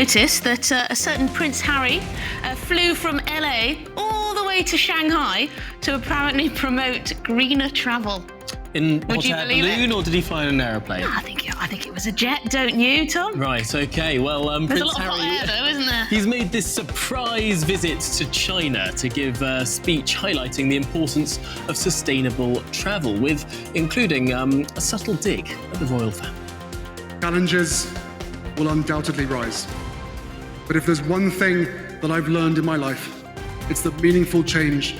notice that a certain Prince Harry flew from LA all the way to Shanghai to apparently promote greener travel? In Would you hot air believe balloon, it? or did he fly in an aeroplane? I think it was a jet, don't you, Tom? Right, okay. Well, There's Prince a lot of hot Harry, air, though, isn't there? he's made this surprise visit to China to give a speech highlighting the importance of sustainable travel, with including a subtle dig at the royal family. Challenges will undoubtedly rise. But if there's one thing that I've learned in my life, it's that meaningful change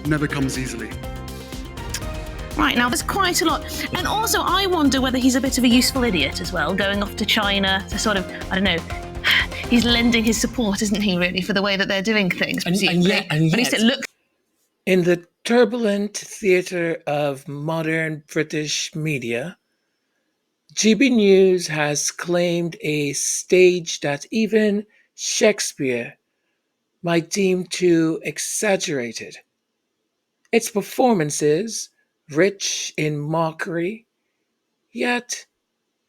never comes easily. Right, now there's quite a lot. And also, I wonder whether he's a bit of a useful idiot as well, going off to China to sort of, I don't know, he's lending his support, isn't he, really, for the way that they're doing things, presumably. And yet, it looks. In the turbulent theatre of modern British media, GB News has claimed a stage that even Shakespeare might deem too exaggerated. Its performances, rich in mockery, yet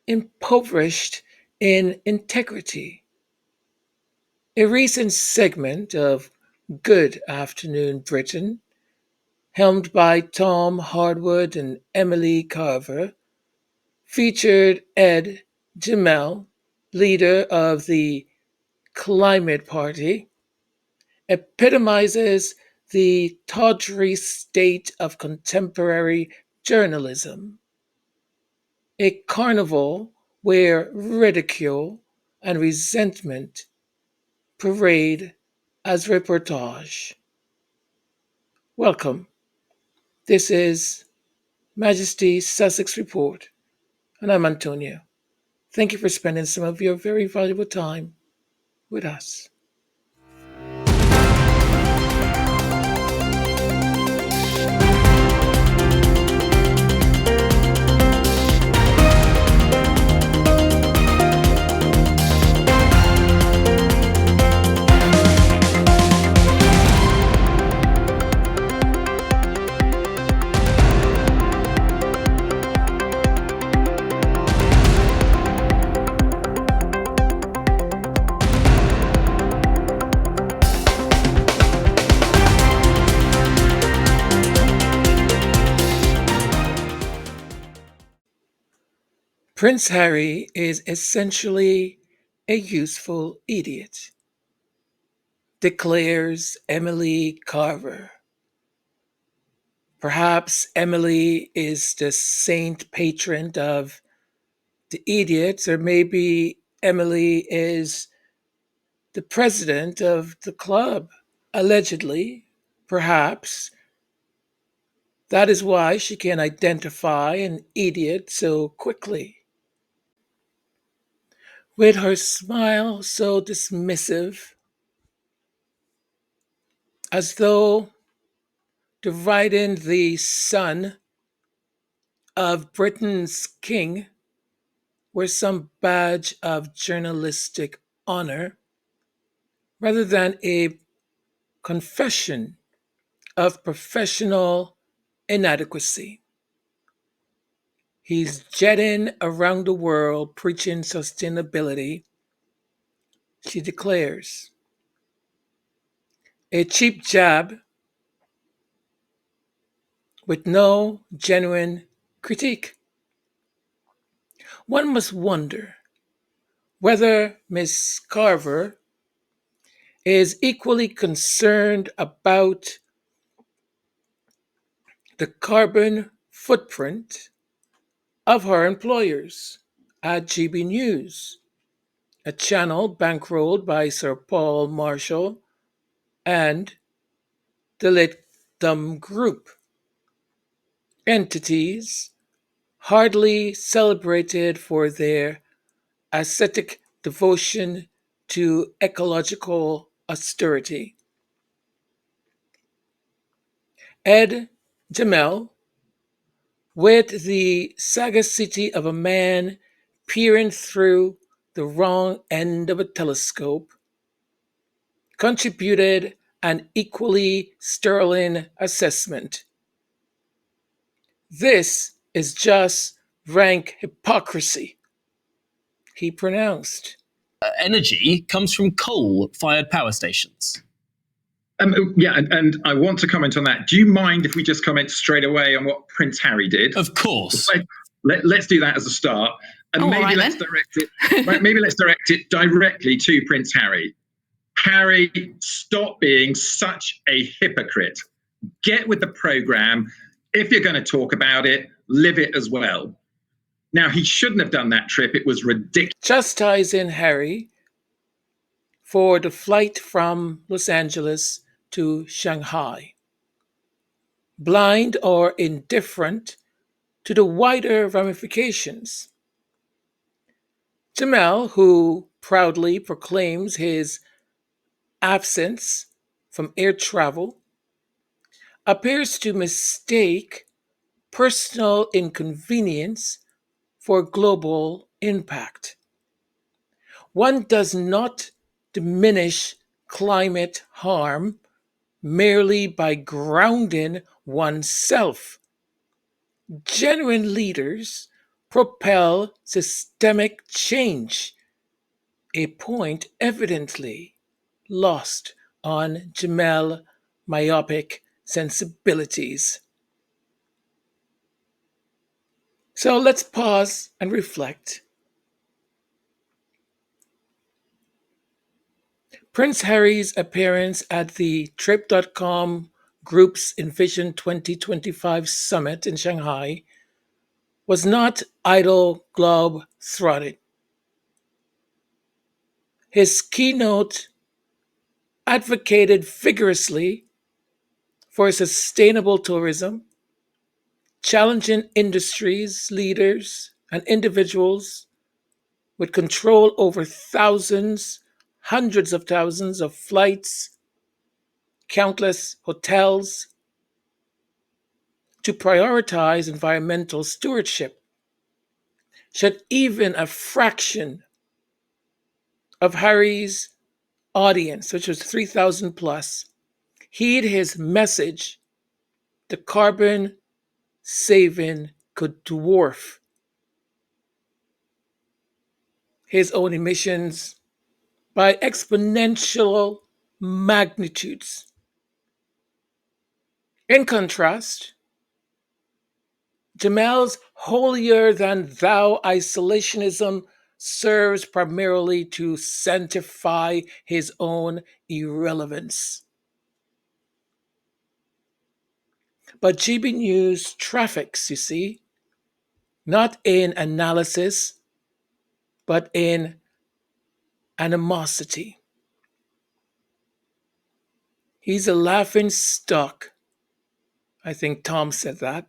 impoverished in integrity. A recent segment of Good Afternoon Britain, helmed by Tom Harwood and Emily Carver, featured Ed Gemell, leader of the Climate Party, epitomizes the tawdry state of contemporary journalism, a carnival where ridicule and resentment parade as reportage. Welcome. This is Majesty Sussex Report, and I'm Antonio. Thank you for spending some of your very valuable time with us. Prince Harry is essentially a useful idiot, declares Emily Carver. Perhaps Emily is the saint patron of the idiots, or maybe Emily is the president of the club, allegedly. Perhaps that is why she can identify an idiot so quickly. With her smile so dismissive, as though deriding the son of Britain's king were some badge of journalistic honor, rather than a confession of professional inadequacy. He's jetting around the world preaching sustainability, she declares. A cheap jab with no genuine critique. One must wonder whether Miss Carver is equally concerned about the carbon footprint of her employers at GB News, a channel bankrolled by Sir Paul Marshall and the Lithium Group, entities hardly celebrated for their ascetic devotion to ecological austerity. Ed Gemell, with the sagacity of a man peering through the wrong end of a telescope, contributed an equally sterling assessment. This is just rank hypocrisy, he pronounced. energy comes from coal-fired power stations. And I want to comment on that. Do you mind if we just comment straight away on what Prince Harry did? Of course. Let's do that as a start, and maybe let's direct it directly to Prince Harry. Harry, stop being such a hypocrite. Get with the program. If you're going to talk about it, live it as well. Now, he shouldn't have done that trip. It was ridiculous. Chastising Harry for the flight from Los Angeles to Shanghai, blind or indifferent to the wider ramifications. Gemell, who proudly proclaims his absence from air travel, appears to mistake personal inconvenience for global impact. One does not diminish climate harm merely by grounding oneself. Genuine leaders propel systemic change, a point evidently lost on Gemell myopic sensibilities. So let's pause and reflect. Prince Harry's appearance at the Trip.com Group's Envision 2025 summit in Shanghai was not idle globe throttling. His keynote advocated vigorously for sustainable tourism, challenging industries, leaders, and individuals with control over hundreds of thousands of flights, countless hotels, to prioritize environmental stewardship. Should even a fraction of Harry's audience, which was 3,000 plus, heed his message, the carbon saving could dwarf his own emissions by exponential magnitudes. In contrast, Gemell's holier-than-thou isolationism serves primarily to sanctify his own irrelevance. But GB News traffics, you see, not in analysis, but in animosity. He's a laughing stock. I think Tom said that.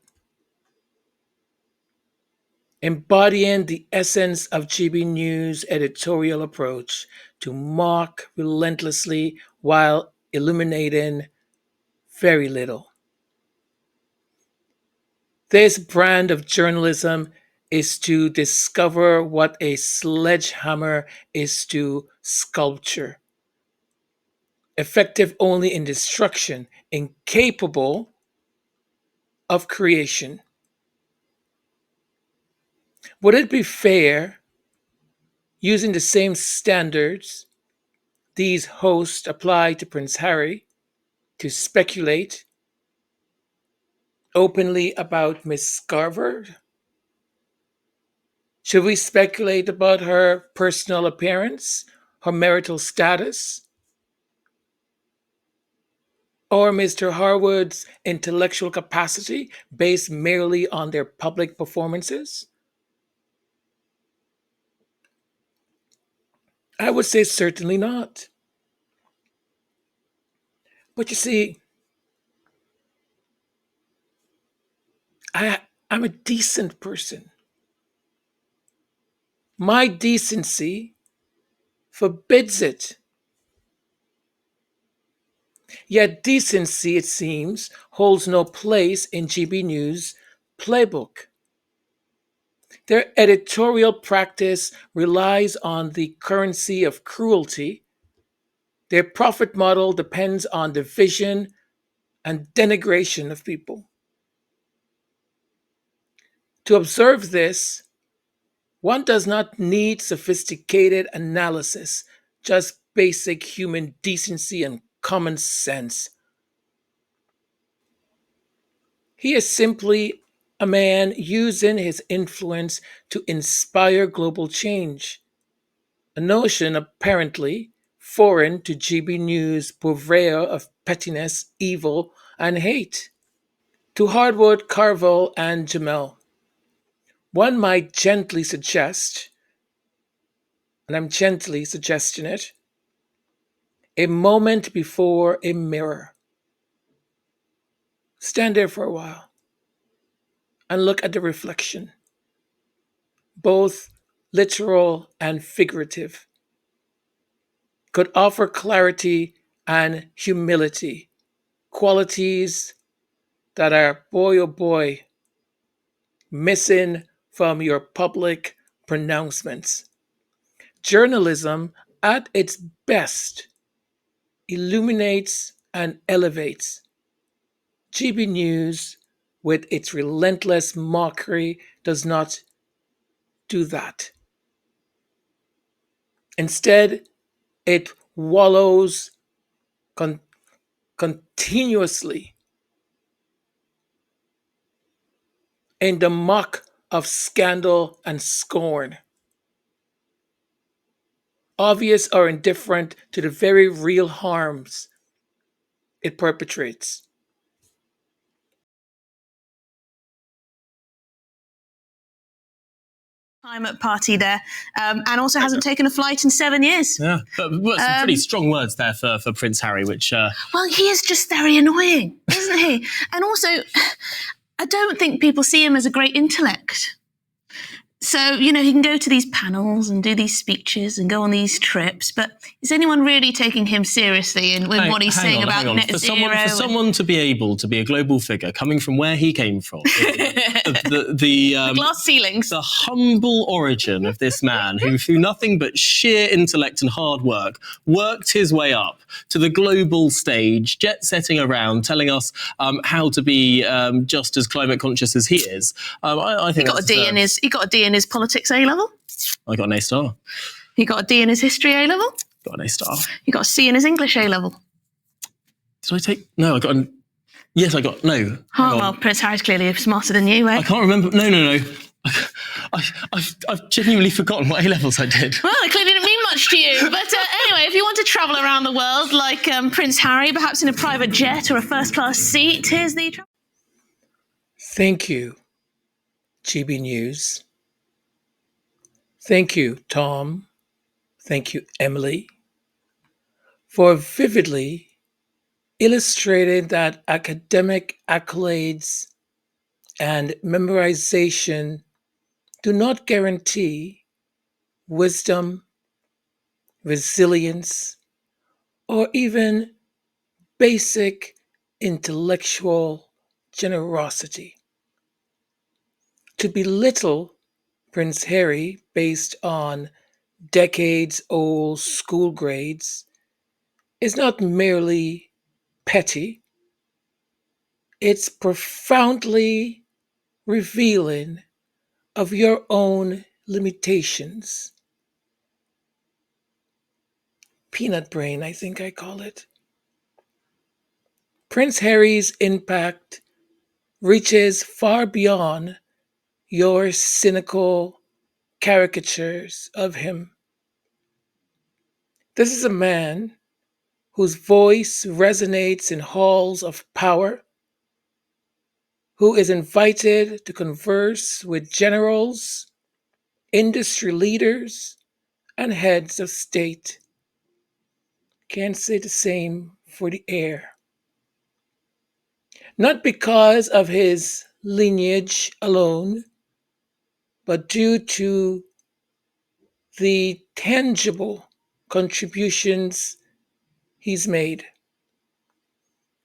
Embodying the essence of GB News' editorial approach to mock relentlessly while illuminating very little. This brand of journalism is to discover what a sledgehammer is to sculpture. Effective only in destruction, incapable of creation. Would it be fair, using the same standards these hosts apply to Prince Harry, to speculate openly about Miss Carver? Should we speculate about her personal appearance, her marital status, or Mr. Harwood's intellectual capacity based merely on their public performances? I would say certainly not. But you see, I'm a decent person. My decency forbids it. Yet decency, it seems, holds no place in GB News' playbook. Their editorial practice relies on the currency of cruelty. Their profit model depends on division and denigration of people. To observe this One does not need sophisticated analysis, just basic human decency and common sense. He is simply a man using his influence to inspire global change, a notion apparently foreign to GB News' purveyor of pettiness, evil, and hate. To Harwood, Carver, and Gemell, one might gently suggest, and I'm gently suggesting it, a moment before a mirror. Stand there for a while and look at the reflection, both literal and figurative, could offer clarity and humility, qualities that are, boy oh boy, missing from your public pronouncements. Journalism, at its best, illuminates and elevates. GB News, with its relentless mockery, does not do that. Instead, it wallows continuously in the muck of scandal and scorn, obvious or indifferent to the very real harms it perpetrates. Climate party there, and also hasn't taken a flight in 7 years. Yeah, but some pretty strong words there for Prince Harry, which... Well, he is just very annoying, isn't he? And also, I don't think people see him as a great intellect. So, he can go to these panels and do these speeches and go on these trips, but is anyone really taking him seriously in what he's saying about net zero? For someone to be able to be a global figure, coming from where he came from, the glass ceilings, the humble origin of this man who, through nothing but sheer intellect and hard work, worked his way up to the global stage, jet-setting around, telling us how to be just as climate conscious as he is. I think he got a D in his politics A level. I got an A star. He got a D in his history A level. Got an A star. He got a C in his English A level. Did I take? No, I got an. Yes, I got no. Oh well, Prince Harry's clearly smarter than you, eh? I can't remember. No. I've genuinely forgotten what A levels I did. Well, it clearly didn't mean much to you. But anyway, if you want to travel around the world like Prince Harry, perhaps in a private jet or a first-class seat, here's the. Thank you, GB News. Thank you, Tom. Thank you, Emily, for vividly illustrating that academic accolades and memorization do not guarantee wisdom, resilience, or even basic intellectual generosity. To belittle Prince Harry based on decades-old school grades is not merely petty, it's profoundly revealing of your own limitations. Peanut brain, I think I call it. Prince Harry's impact reaches far beyond your cynical caricatures of him. This is a man whose voice resonates in halls of power, who is invited to converse with generals, industry leaders, and heads of state. Can't say the same for the heir. Not because of his lineage alone, but due to the tangible contributions he's made.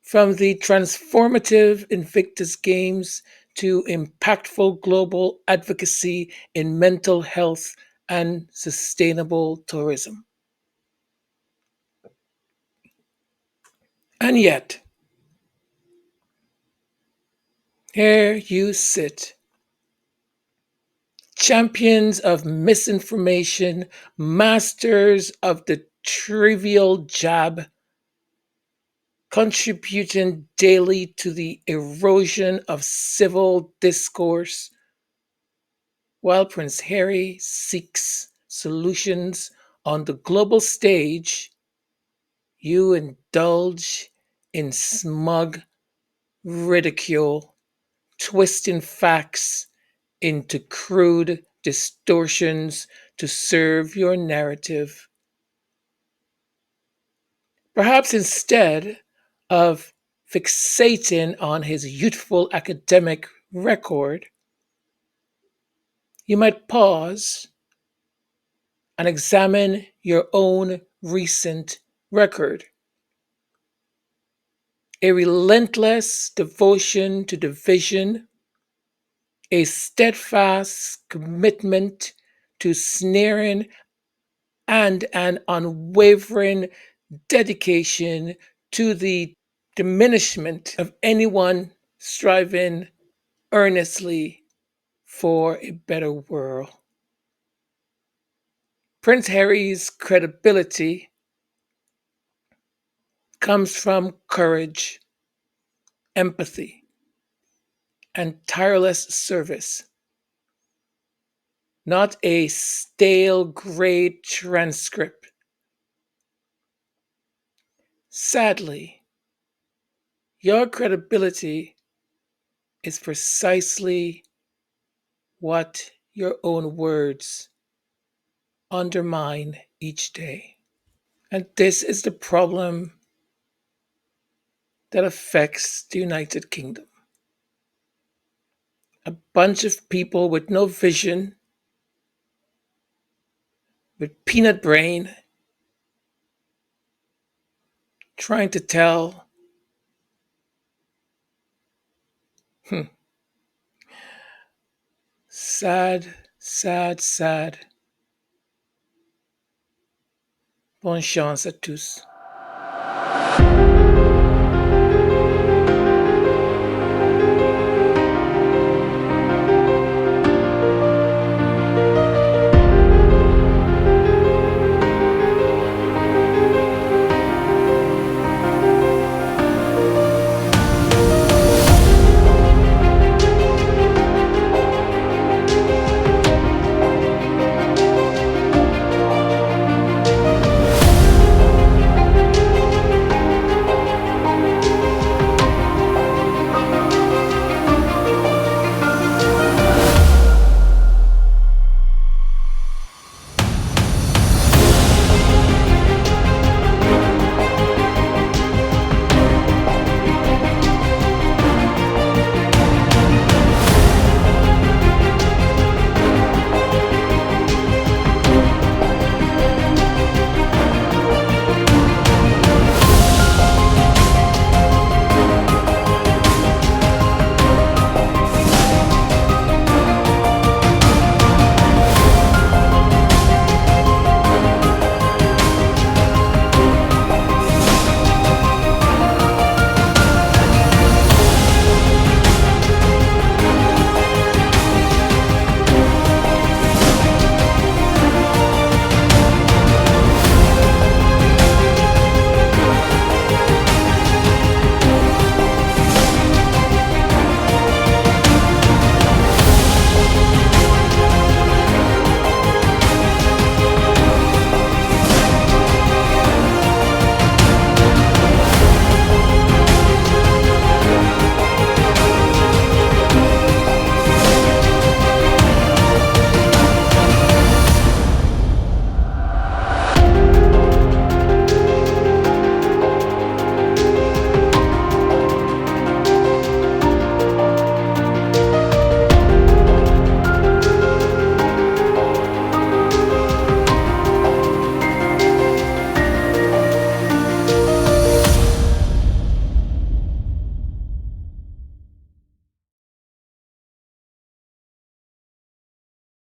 From the transformative Invictus Games to impactful global advocacy in mental health and sustainable tourism. And yet, here you sit, champions of misinformation, masters of the trivial jab, contributing daily to the erosion of civil discourse, while Prince Harry seeks solutions on the global stage, you indulge in smug ridicule, twisting facts into crude distortions to serve your narrative. Perhaps instead of fixating on his youthful academic record, you might pause and examine your own recent record. A relentless devotion to division, a steadfast commitment to snaring, and an unwavering dedication to the diminishment of anyone striving earnestly for a better world. Prince Harry's credibility comes from courage, empathy, and tireless service, not a stale grade transcript. Sadly, your credibility is precisely what your own words undermine each day. And this is the problem that affects the United Kingdom. A bunch of people with no vision, with peanut brain, trying to tell sad, sad, sad. Bonne chance à tous.